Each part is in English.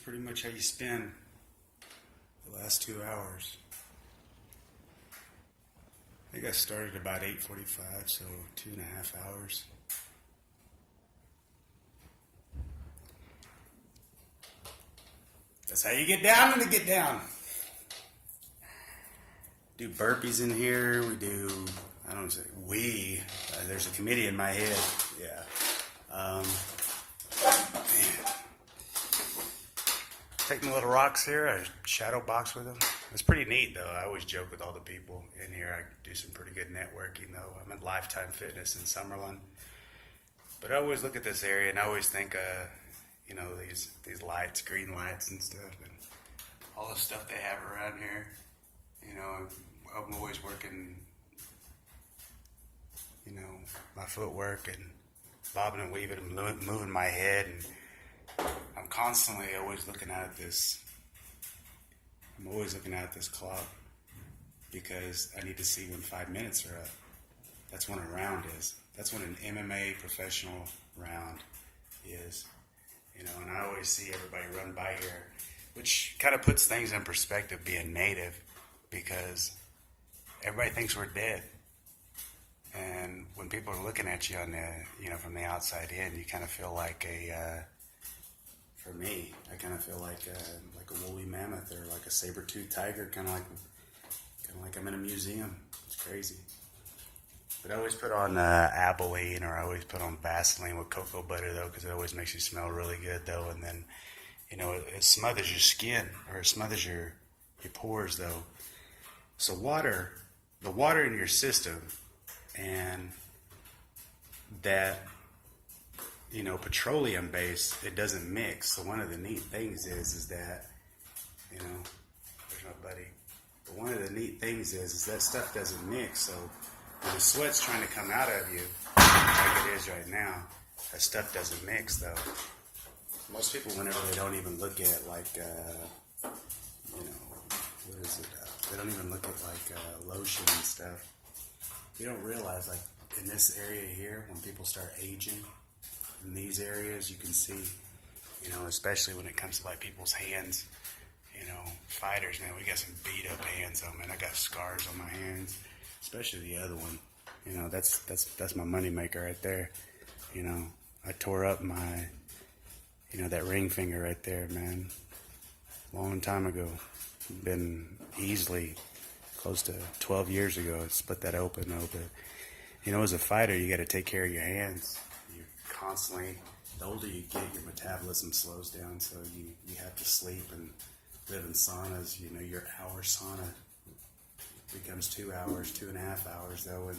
pretty much how you spend the last 2 hours. I think I started about 8:45, so 2.5 hours. That's how you get down when to get down. Do burpees in here. We do, I don't say we, there's a committee in my head. Yeah. Man. Take my little rocks here. I shadow box with them. It's pretty neat though. I always joke with all the people in here. I do some pretty good networking though. I'm at Lifetime Fitness in Summerlin. But I always look at this area and I always think, you know, these lights, green lights and stuff, and all the stuff they have around here. You know, I'm always working, you know, my footwork and bobbing and weaving and moving my head, and I'm constantly always looking at this. I'm always looking at this clock because I need to see when 5 minutes are up. That's when a round is. That's when an MMA professional round is. You know, and I always see everybody run by here, which kind of puts things in perspective being native, because everybody thinks we're dead. And when people are looking at you on the, you know, from the outside in, you kind of feel like for me, I kind of feel like a woolly mammoth or like a saber-toothed tiger, kind of like I'm in a museum. It's crazy. But I always put on Abilene, or I always put on Vaseline with cocoa butter though, because it always makes you smell really good though. And then, you know, it smothers your skin, or it smothers your pores though. So the water in your system and that, you know, petroleum base, it doesn't mix. So one of the neat things is that, you know, there's my buddy. But one of the neat things is that stuff doesn't mix. So when the sweat's trying to come out of you, like it is right now, that stuff doesn't mix though. Most people, whenever they don't even look at like, you know, what is it? They don't even look at like lotion and stuff. You don't realize, like in this area here, when people start aging, in these areas, you can see, you know, especially when it comes to like people's hands, you know, fighters, man, we got some beat up hands on, man. I got scars on my hands, especially the other one. You know, that's my money maker right there. You know, I tore up my, you know, that ring finger right there, man. Long time ago. Been easily close to 12 years ago. I split that open though. But, you know, as a fighter, you got to take care of your hands. You're constantly, the older you get, your metabolism slows down. So you have to sleep and live in saunas. You know, your hour sauna becomes 2 hours, 2.5 hours though. And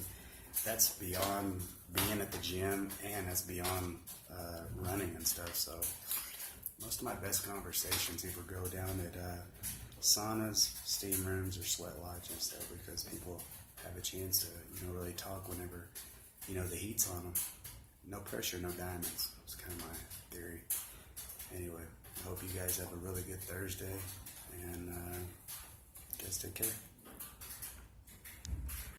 that's beyond being at the gym, and that's beyond running and stuff. So most of my best conversations either go down at saunas, steam rooms, or sweat lodges though, because people have a chance to, you know, really talk whenever, you know, the heat's on them. No pressure, no diamonds. It's kind of my theory. Anyway, I hope you guys have a really good Thursday, and guys take care.